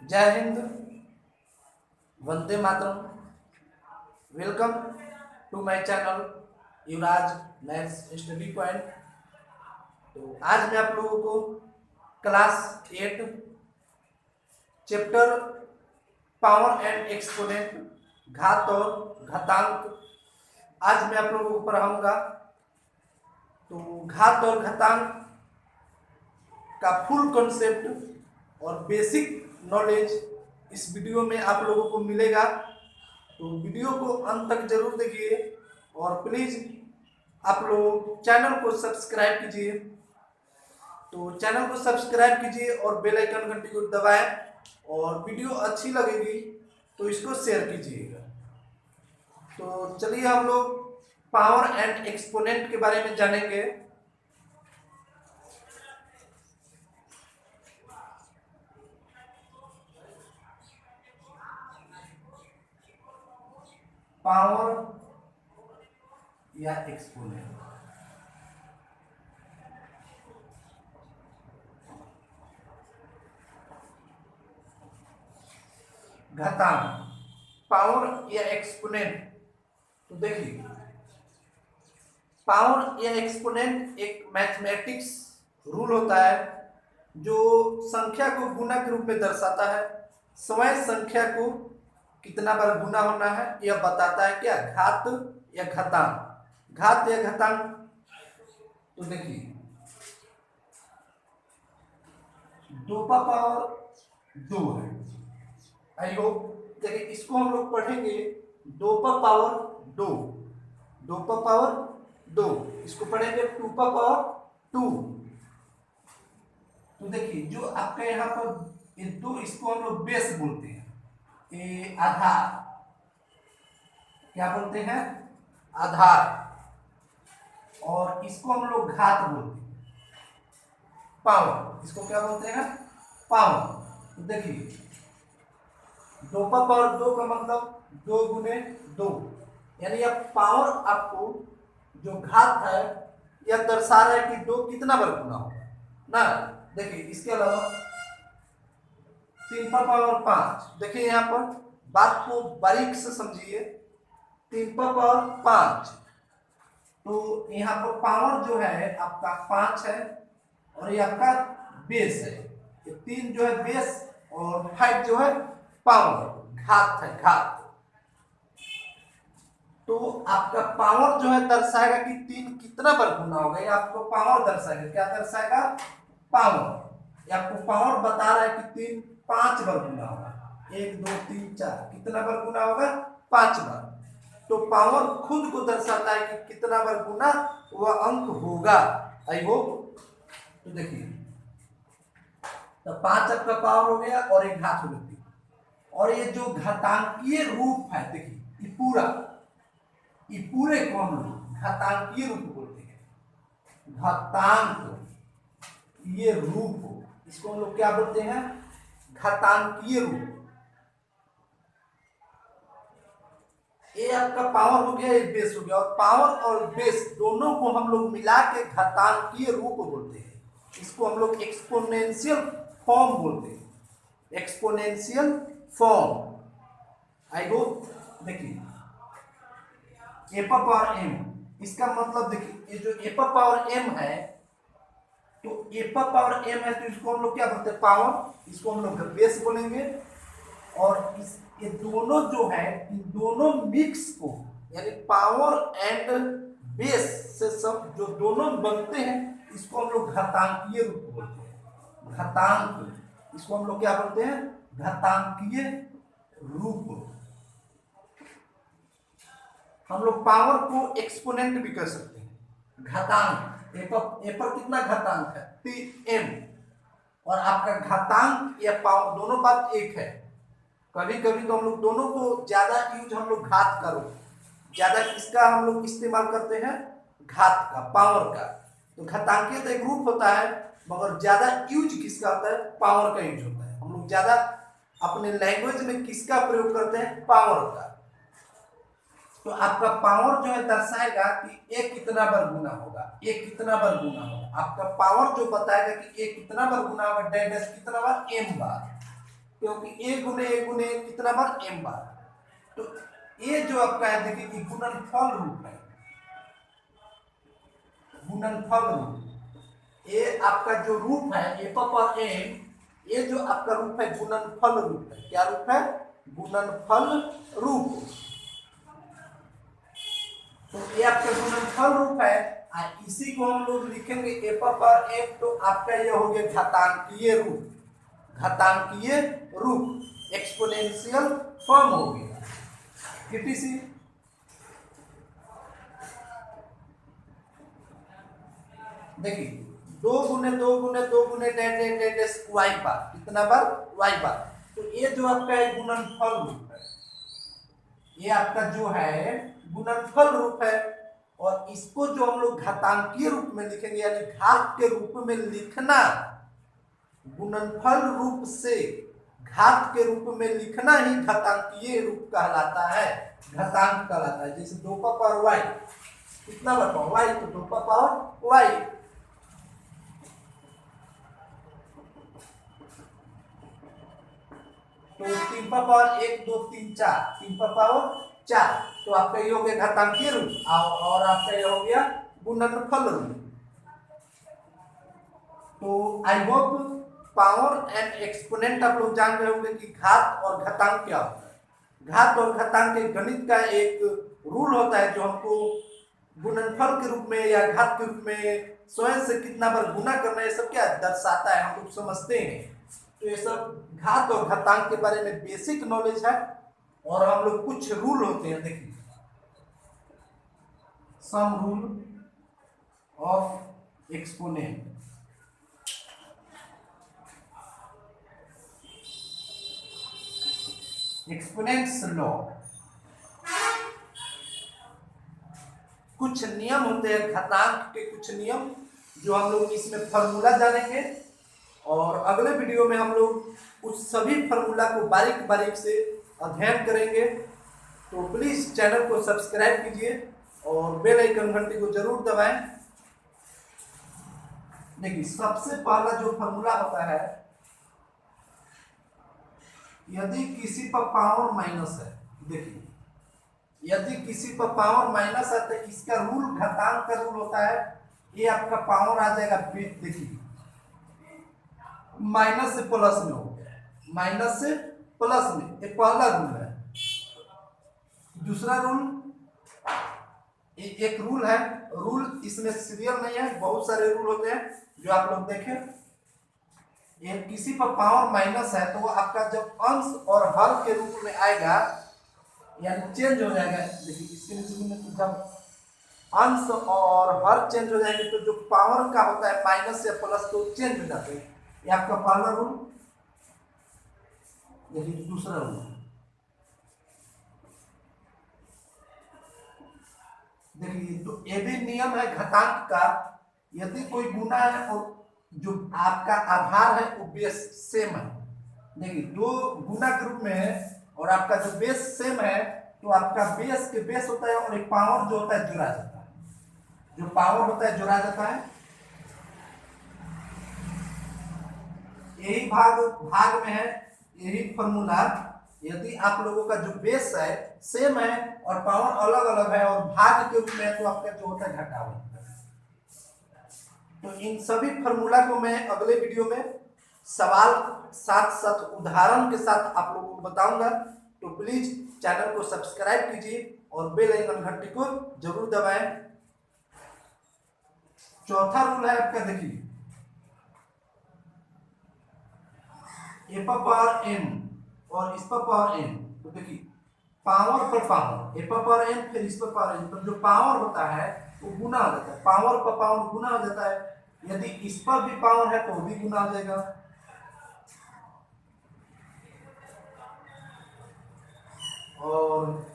जय हिंद, वंदे मातरम। Welcome to my channel Yuvraj maths study point. तो आज मैं आप लोगों को class 8 chapter power and exponent घात और घातांक आज मैं आप लोगों को पढ़ाऊंगा। तो घात और घातांक का फुल कॉन्सेप्ट और बेसिक नॉलेज इस वीडियो में आप लोगों को मिलेगा। तो वीडियो को अंत तक जरूर देखिए और प्लीज़ आप लोग चैनल को सब्सक्राइब कीजिए। तो चैनल को सब्सक्राइब कीजिए और बेल आइकन घंटी को दबाएं और वीडियो अच्छी लगेगी तो इसको शेयर कीजिएगा। तो चलिए हम लोग पावर एंड एक्सपोनेंट के बारे में जानेंगे। पावर या एक्सपोनेंट, घातांक, पावर या एक्सपोनेंट। तो देखिए, पावर या एक्सपोनेंट एक मैथमेटिक्स रूल होता है जो संख्या को गुना के रूप में दर्शाता है। समय संख्या को कितना बार गुना होना है यह बताता है क्या, घात या घातांक। घात या घातांक, तो देखिए 2 का पावर 2 है। आई होप देखिए इसको हम लोग पढ़ेंगे 2 का पावर 2, 2 का पावर 2, इसको पढ़ेंगे 2 का पावर 2। तो देखिए जो आपके यहाँ पर ये 2, इसको हम लोग बेस बोलते हैं, ये आधार, क्या बोलते हैं, आधार। और इसको हम लोग घात बोलते हैं, पावर। इसको क्या बोलते हैं, पावर। तो देखिए 2 का पावर 2 का मतलब 2 गुने 2, यानी यह पावर आपको जो घात है यह दर्शा रहा है कि 2 कितना बार गुना होगा ना। देखिए इसके अलावा 3 का पावर 5, देखिए यहाँ पर बात को बारीक से समझिए। 3 का पावर 5, तो यहाँ पर पावर जो है आपका 5 है और ये आपका बेस है। ये 3 जो है बेस और 5 जो है पावर, घात है, घात। तो आपका पावर जो है दर्शाएगा कि 3 कितना बार गुना होगा, ये आपको पावर दर्शाएगा। क्या दर्शाएगा, पावर। ये आपको पावर बता रहा है कि 3 5 बार गुना होगा। 1 2 3 4 कितना बार गुना होगा, 5 बार। तो पावर खुद को दर्शाता है कि कितना बार गुना वह अंक होगा। I hope. तो देखिए तो 5 आपका पावर हो गया और एक घात हो गई। और ये जो घातांकीय रूप है, देखिए ये पूरे को हम लोग घातांकीय रूप बोलते हैं। घातांक ये रूप, इसको हम लोग क्या बोलते हैं, घातांकीय रूप। ये आपका पावर हो गया, ये बेस हो गया। और पावर और बेस दोनों को हम लोग मिला के घातांकीय रूप बोलते हैं। इसको हम लोग एक्सपोनेंशियल फॉर्म बोलते हैं, एक्सपोनेंशियल फॉर्म। I hope. देखिए ए पावर एम, इसका मतलब देखिए ये जो ए पावर एम है, तो ए पावर एम है तो इसको हम लोग क्या बोलते हैं, पावर। इसको हम लोग बेस बोलेंगे। और इस ये दोनों जो है, इन दोनों मिक्स को, यानी पावर एंड बेस से सब जो दोनों बनते हैं, इसको हम लोग घातांकीय रूप बोलते हैं। घातांक, इसको हम लोग क्या बोलते हैं, घातांकीय रूप। हम लोग पावर को एक्सपोनेंट भी कर सकते हैं। घातांक, ए पर कितना घातांक है, m, और आपका घातांक या पावर दोनों बात एक है। कभी कभी तो हम लोग दोनों को ज्यादा यूज हम लोग घात करो, ज्यादा किसका हम लोग इस्तेमाल करते हैं, घात का, पावर का। तो घातांकीय तो एक रूप होता है, मगर ज्यादा यूज किसका होता है, पावर का यूज होता है। हम लोग ज्यादा अपने लैंग्वेज में किसका प्रयोग करते हैं, पावर का। तो आपका पावर जो है दर्शाएगा कि एक कितना बार गुना होगा, एक कितना बार गुना होगा। आपका पावर जो बताएगा कि एक कितना बार गुना होगा, डैश कितना बार, एम बार। क्योंकि ए गुने कितना बार, m बार। तो ये जो आपका है देखिए कि गुणनफल रूप है, गुणनफल रूप। ये आपका जो रूप है ए पर m, ये जो आपका रूप है गुणनफल रूप है। क्या रूप है? गुणनफल रूप। तो ये आपका गुणनफल रूप है। इसी को हम लोग लिखेंगे ए पर m, तो आपका ये हो गया घातांकीय रूप, घातांकीय रूप, एक्सपोनेंशियल फॉर्म हो गया। टीटीसी देखिए, दो गुने डेट वाई बार, कितना बार? वाई बार। तो ये जो आपका है गुणनफल रूप है, ये आपका जो है गुणनफल रूप है। और इसको जो हम लोग घातांकीय रूप में लिखेंगे, यानी घात के रूप में लिखना, गुणनफल रूप से घात के रूप में लिखना ही घातांकीय रूप कहलाता है, घातांक कहलाता है। जैसे 2 का पावर वाई, कितना बार पावर वाई, तो 2 का पावर वाई। तो 3 का पावर 1 2 3 4, 3 का पावर 4, तो आपका ये हो गया घातांकीय रूप, और आपका ये हो गया गुणनफल रूप। तो I hope power and exponent आप लोग जान रहे होंगे कि घात और घातांक क्या होता है। घात और घातांक एक गणित का एक रूल होता है जो हमको गुणनफल के रूप में या घात के रूप में स्वयं से कितना बार गुना करना, ये सब क्या दर्शाता है, हम लोग समझते हैं। तो ये सब घात और घातांक के बारे में बेसिक नॉलेज है। और हम लोग कुछ रूल होते हैं, देखिए sum rule of exponent, exponents law. कुछ नियम होते हैं घातांक के, कुछ नियम जो हम लोग इसमें फॉर्मूला जानेंगे। और अगले वीडियो में हम लोग उस सभी फॉर्मूला को बारीक बारीक से अध्ययन करेंगे। तो प्लीज चैनल को सब्सक्राइब कीजिए और बेल आइकन घंटी को जरूर दबाएं। देखिए, सबसे पहला जो फॉर्मूला होता है, यदि किसी पर पावर माइनस है, देखिए यदि किसी पर पावर माइनस है तो इसका रूल घातांक का रूल होता है, ये आपका पावर आ जाएगा, देखिए माइनस से प्लस में हो गया, माइनस से प्लस में, ये पहला रूल है। दूसरा रूल, एक रूल है, रूल इसमें सीरियल नहीं है, बहुत सारे रूल होते हैं जो आप लोग देखें। ये किसी पर पावर माइनस है तो वो आपका जब अंश और हर के रूप में आएगा, यानी चेंज हो जाएगा। देखिए इसके नीचे में जब अंश और हर चेंज हो जाएंगे तो जो पावर का होता है माइनस या प्लस, तो चेंज हो जाते हैं। ये आपका पहला रूल। देखिए दूसरा रूल, देखिए तो ये भी नियम है घातांक का। यदि कोई गुना है और जो आपका आधार है वो बेस सेम है, देखिए दो गुना के रूप में है और आपका जो बेस सेम है, तो आपका बेस के बेस होता है और एक पावर जो होता है जुड़ा जाता है, जो पावर होता है जुड़ा जाता है। यही भाग में है, यही फॉर्मूला। यदि आप लोगों का जो बेस है सेम है और पावर अलग अलग है और भाग के रूप में है, तो आपका जो होता है घटा होता है। तो इन सभी फॉर्मूला को मैं अगले वीडियो में सवाल साथ साथ उदाहरण के साथ आप लोगों को बताऊंगा। तो प्लीज चैनल को सब्सक्राइब कीजिए और बेल आइकन घंटी को जरूर दबाएं। चौथा रूल है आपका, देखिए ए पर पावर n और इस पर पावर n। तो देखिए पावर पर पावर, ए पर पावर n फिर इस पर पावर n, तो जो पावर होता है वो गुना हो जाता है, पावर पर पावर गुना हो जाता है। यदि इस पर भी पावर है तो भी गुना हो जाएगा। और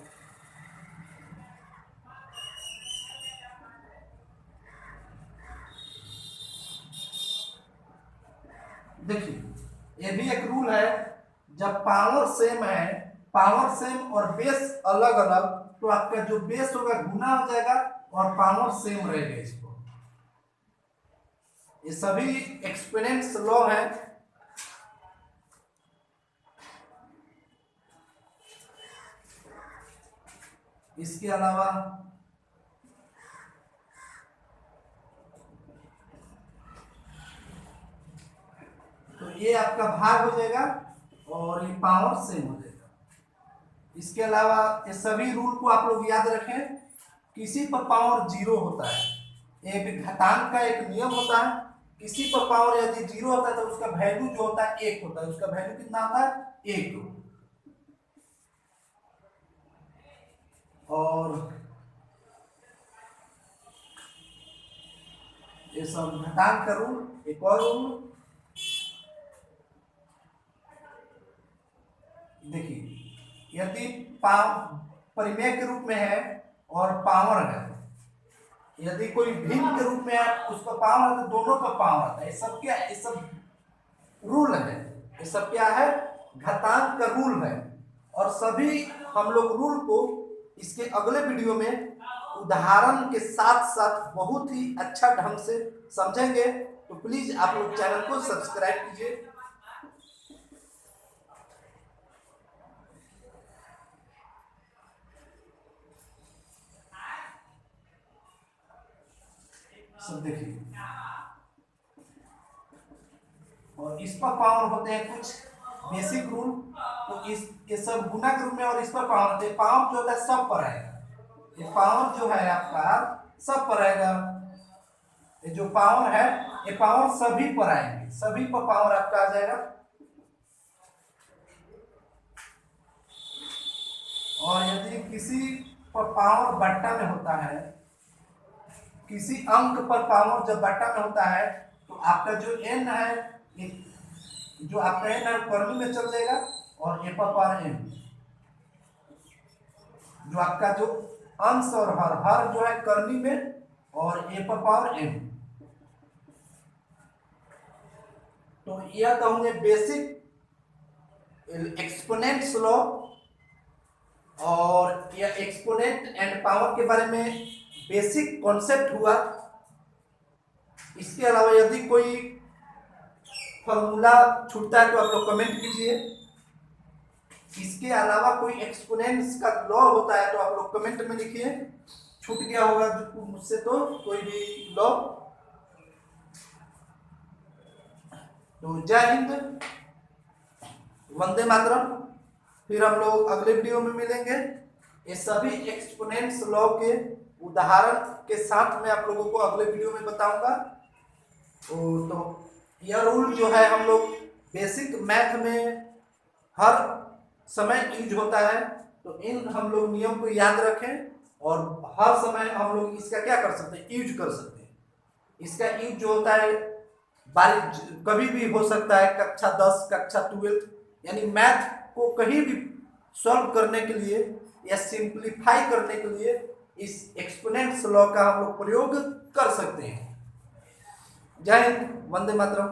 देखिए ये भी एक रूल है, जब पावर सेम है, पावर सेम और बेस अलग अलग, तो आपका जो बेस होगा गुना हो जाएगा और पावर सेम रहेगा। इसको ये सभी एक्सपोनेंट्स लॉ है। इसके अलावा तो ये आपका भाग हो जाएगा और ये पावर सेम हो जाएगा। इसके अलावा ये सभी रूल को आप लोग याद रखें। किसी पर पावर 0 होता है, एक घातांक का एक नियम होता है, किसी पर पावर यदि 0 होता है तो उसका वैल्यू जो होता है 1 होता है। उसका वैल्यू कितना होता है? 1। और ये सब घातांक का रूल। एक और रूल देखिए, यदि परिमेय के रूप में है और पावर है, यदि कोई भिन्न के रूप में है उस पर पावर है तो दोनों पर पावर आता है। ये सब क्या है? ये सब रूल है। ये सब क्या है? घातांक का रूल है। और सभी हम लोग रूल को इसके अगले वीडियो में उदाहरण के साथ साथ बहुत ही अच्छा ढंग से समझेंगे। तो प्लीज आप लोग चैनल को सब्सक्राइब कीजिए। सब देखिए, और इस पर पावर होते हैं कुछ बेसिक रूल। तो ये सब गुणा के रूप में, और इस पर पावर होते हैं। पावर जो होता है सब पर आएगा। ये पावर जो है आपका सब पर आएगा। ये जो पावर है ये पावर सभी पर आएंगे, सभी पर पावर आपका आ जाएगा। और यदि किसी पर पावर बट्टा में होता है, किसी अंक पर पावर जब बट्टा में होता है तो आपका जो n है, जो आपका n है कर्ली में चल जाएगा और ए पर पावर n, जो आपका जो अंश और हर जो है कर्ली में और ए पर पावर n। तो यह कहूंगे बेसिक एक्सपोनेंट्स लॉ। और यह एक्सपोनेंट एंड पावर के बारे में बेसिक कॉन्सेप्ट हुआ। इसके अलावा यदि कोई फॉर्मूला छूटता है तो आप लोग कमेंट कीजिए। इसके अलावा कोई एक्सपोनेंट्स का लॉ होता है तो आप लोग कमेंट में लिखिए। छूट गया होगा मुझसे तो कोई भी लॉ। तो जय हिंद, वंदे मातरम। फिर हम लोग अगले वीडियो में मिलेंगे। ये सभी एक्सपोनेंट्स लॉ के उदाहरण के साथ मैं आप लोगों को अगले वीडियो में बताऊंगा। तो यह रूल जो है हम लोग बेसिक मैथ में हर समय यूज होता है। तो इन हम लोग नियम को याद रखें और हर समय हम लोग इसका क्या कर सकते हैं? यूज कर सकते हैं। इसका यूज जो होता है कभी भी हो सकता है, कक्षा 10, कक्षा 12, यानी मैथ को कहीं भी सॉल्व करने के लिए या सिंप्लीफाई करने के लिए इस एक्सपोनेंट्स लॉ का हम लोग प्रयोग कर सकते हैं। जय हिंद, वंदे मातरम।